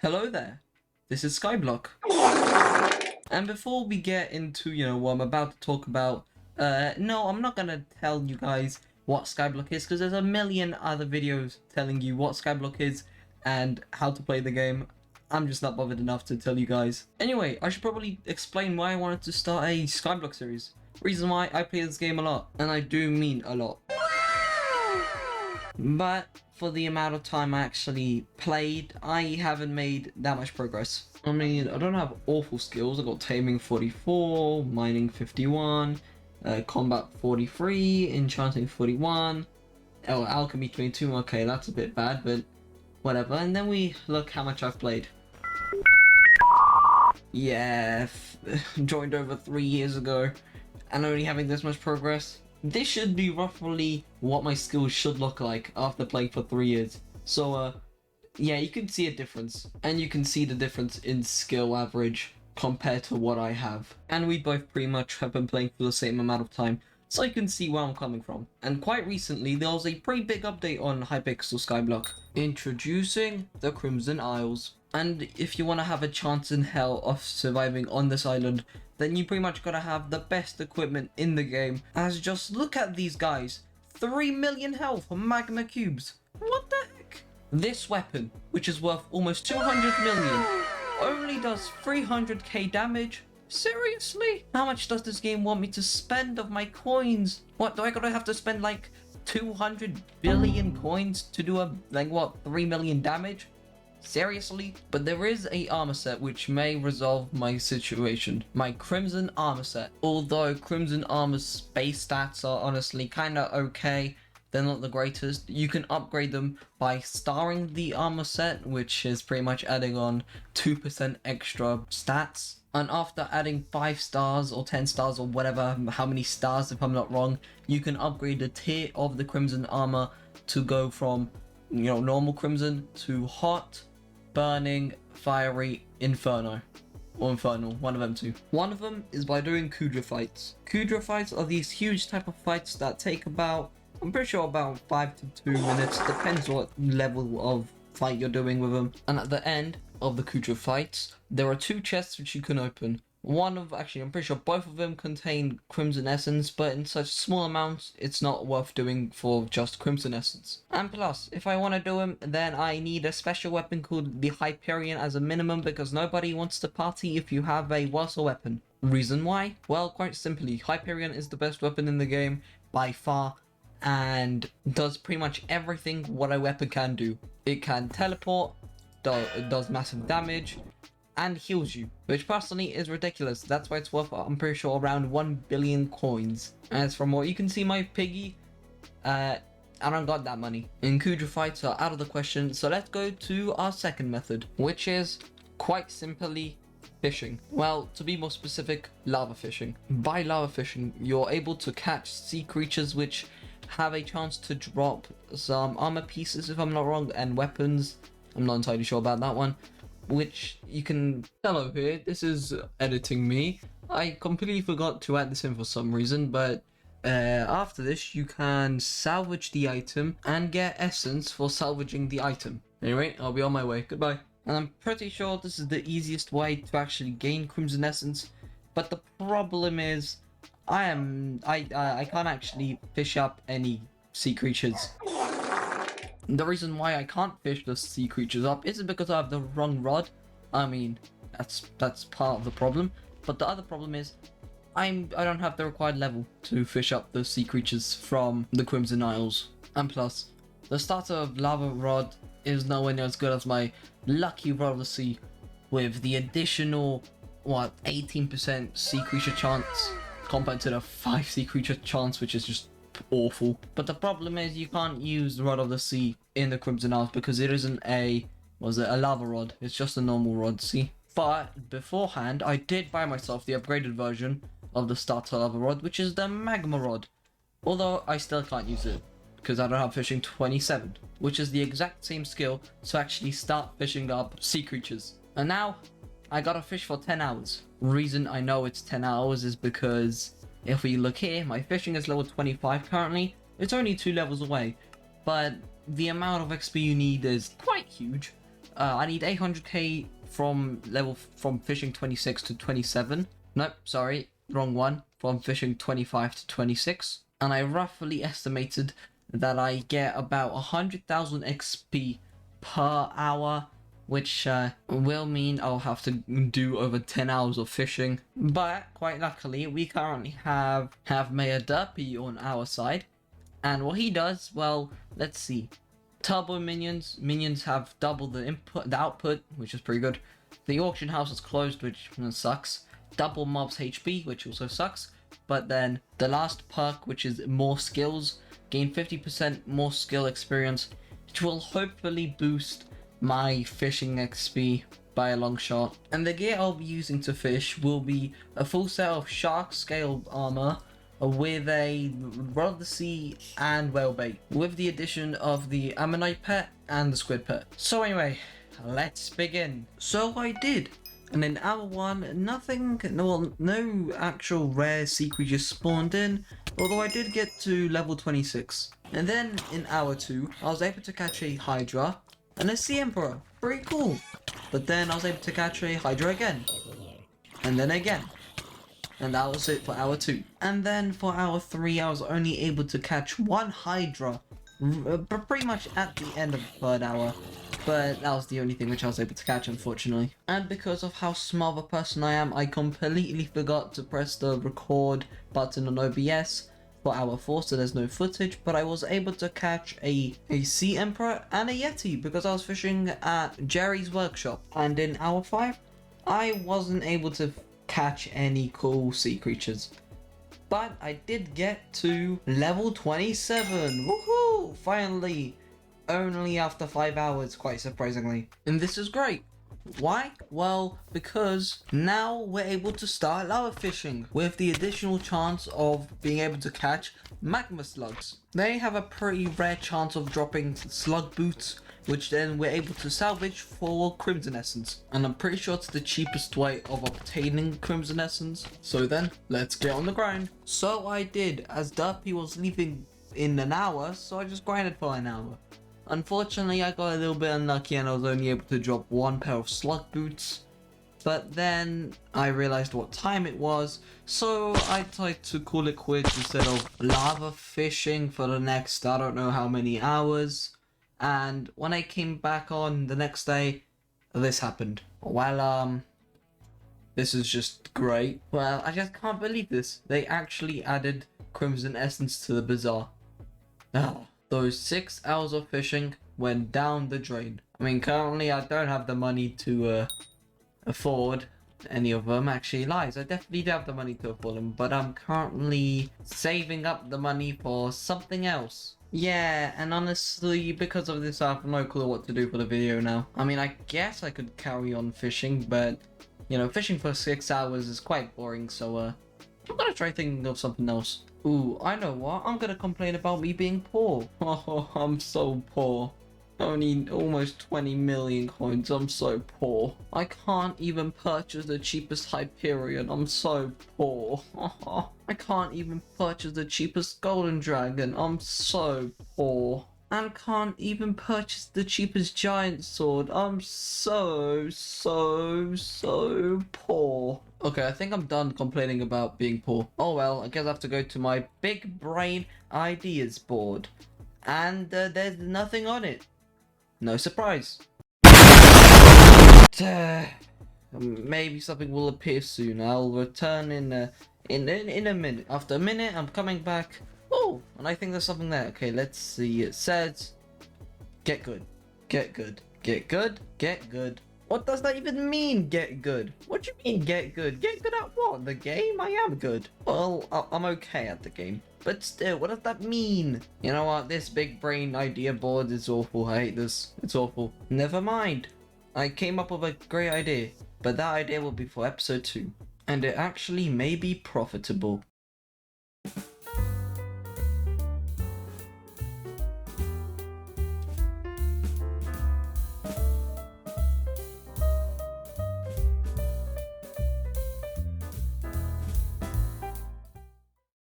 Hello there, this is Skyblock. And before we get into, what I'm about to talk about, no, I'm not gonna tell you guys what Skyblock is, because there's a million other videos telling you what Skyblock is and how to play the game. I'm just not bothered enough to tell you guys. Anyway, I should probably explain why I wanted to start a Skyblock series. Reason why I play this game a lot, and I do mean a lot. But for the amount of time I actually played, I haven't made that much progress. I mean, I don't have awful skills. I got taming 44, mining 51, combat 43, enchanting 41, alchemy 22. Okay, that's a bit bad, but whatever. And then we look how much I've played. Yeah, joined over 3 years ago, and only having this much progress. This should be roughly what my skills should look like after playing for 3 years. So, yeah, you can see a difference. And you can see the difference in skill average compared to what I have. And we both pretty much have been playing for the same amount of time, so you can see where I'm coming from. And quite recently, there was a pretty big update on Hypixel Skyblock, introducing the Crimson Isles. And if you want to have a chance in hell of surviving on this island, then you pretty much gotta have the best equipment in the game. As just look at these guys, 3 million health for magma cubes. What the heck? This weapon, which is worth almost 200 million, only does 300k damage. Seriously? How much does this game want me to spend of my coins? What, do I gotta have to spend like 200 billion coins to do 3 million damage? Seriously? But there is a armor set which may resolve my situation. My Crimson armor set. Although Crimson armor's base stats are honestly kinda okay, they're not the greatest. You can upgrade them by starring the armor set, which is pretty much adding on 2% extra stats. And after adding 5 stars or 10 stars or whatever, how many stars if I'm not wrong, you can upgrade the tier of the Crimson armor to go from, normal Crimson to hot, burning, fiery, inferno. Or infernal, one of them two. One of them is by doing Kudra fights. Kudra fights are these huge type of fights that take about, I'm pretty sure about 5 to 2 minutes, depends what level of fight you're doing with them. And at the end of the Kudra fights, there are 2 chests which you can open. I'm pretty sure both of them contain Crimson Essence, but in such small amounts, it's not worth doing for just Crimson Essence. And plus, if I want to do them, then I need a special weapon called the Hyperion as a minimum, because nobody wants to party if you have a worse weapon. Reason why? Well, quite simply, Hyperion is the best weapon in the game, by far, and does pretty much everything what a weapon can do. It can teleport, does massive damage, and heals you, which personally is ridiculous. That's why it's worth, I'm pretty sure, around 1 billion coins. As from what you can see, my piggy, I don't got that money. And Kudra fights are out of the question, so let's go to our second method, which is quite simply fishing. Well, to be more specific, lava fishing. By lava fishing, you're able to catch sea creatures which have a chance to drop some armor pieces, if I'm not wrong, and weapons. I'm not entirely sure about that one. Which you can, hello here, this is editing me. I completely forgot to add this in for some reason, but after this you can salvage the item and get essence for salvaging the item. Anyway, I'll be on my way, goodbye. And I'm pretty sure this is the easiest way to actually gain Crimson Essence, but the problem is I can't actually fish up any sea creatures. The reason why I can't fish the sea creatures up isn't because I have the wrong rod. I mean, that's part of the problem. But the other problem is I don't have the required level to fish up the sea creatures from the Crimson Isles. And plus, the starter of Lava Rod is nowhere near as good as my Lucky Rod of the Sea, with the additional 18% sea creature chance compared to the 5 sea creature chance, which is just awful. But the problem is you can't use the Rod of the Sea in the Crimson Isles because it isn't a lava rod. It's just a normal rod, see? But beforehand, I did buy myself the upgraded version of the starter lava rod, which is the magma rod. Although I still can't use it because I don't have fishing 27, which is the exact same skill to actually start fishing up sea creatures. And now I gotta fish for 10 hours. Reason I know it's 10 hours is because if we look here, my fishing is level 25 currently. It's only 2 levels away, but the amount of XP you need is quite huge. I need 800k from fishing 26 to 27. Nope, sorry, wrong one. From fishing 25 to 26. And I roughly estimated that I get about 100,000 XP per hour, which will mean I'll have to do over 10 hours of fishing. But quite luckily, we currently have Mayor Derpy on our side. And what he does, well, let's see. Turbo minions. Minions have double the output, which is pretty good. The auction house is closed, which sucks. Double mobs HP, which also sucks. But then the last perk, which is more skills, gain 50% more skill experience, which will hopefully boost my fishing XP by a long shot. And the gear I'll be using to fish will be a full set of shark scale armor with a rod of the sea and whale bait, with the addition of the ammonite pet and the squid pet. So anyway, let's begin. So I did. And in hour 1, no actual rare sea creatures spawned in, although I did get to level 26. And then in hour 2, I was able to catch a Hydra and a Sea Emperor. Pretty cool. But then I was able to catch a Hydra again. And then again. And that was it for hour 2. And then for hour 3, I was only able to catch one Hydra, pretty much at the end of the 3rd hour. But that was the only thing which I was able to catch, unfortunately. And because of how small of a person I am, I completely forgot to press the record button on OBS for hour 4, so there's no footage. But I was able to catch a Sea Emperor and a Yeti because I was fishing at Jerry's workshop. And in hour 5, I wasn't able to catch any cool sea creatures. But I did get to level 27. Woohoo! Finally! Only after 5 hours, quite surprisingly. And this is great. Why? Well, because now we're able to start lava fishing with the additional chance of being able to catch magma slugs. They have a pretty rare chance of dropping slug boots, which then we're able to salvage for Crimson Essence. And I'm pretty sure it's the cheapest way of obtaining Crimson Essence. So then, let's get on the grind. So I did, as Derpy was leaving in an hour, so I just grinded for an hour. Unfortunately, I got a little bit unlucky and I was only able to drop one pair of slug boots. But then I realized what time it was, so I tried to call it quits instead of lava fishing for the next I don't know how many hours. And when I came back on the next day, this happened. Well, this is just great. Well, I just can't believe this. They actually added Crimson Essence to the Bazaar. Ah. Those 6 hours of fishing went down the drain. I mean, currently I don't have the money to afford any of them. Actually, lies. I definitely do have the money to afford them, but I'm currently saving up the money for something else. Yeah, and honestly, because of this, I have no clue what to do for the video now. I mean, I guess I could carry on fishing, but, you know, fishing for 6 hours is quite boring, so, I'm gonna try thinking of something else. Ooh, I know what. I'm gonna complain about me being poor. Oh, I'm so poor. Only almost 20 million coins. I'm so poor. I can't even purchase the cheapest Hyperion. I'm so poor. I can't even purchase the cheapest Golden Dragon. I'm so poor. And can't even purchase the cheapest giant sword. I'm so poor. Okay, I think I'm done complaining about being poor. Oh well, I guess I have to go to my big brain ideas board. And there's nothing on it. No surprise. Maybe something will appear soon. I'll return in a minute. After a minute, I'm coming back. Oh, and I think there's something there. Okay, let's see. It says, get good, get good, get good, get good. What does that even mean, get good? What do you mean, get good? Get good at what? The game? I am good. Well, I'm okay at the game. But still, what does that mean? You know what? This big brain idea board is awful. I hate this. It's awful. Never mind. I came up with a great idea. But that idea will be for episode 2. And it actually may be profitable.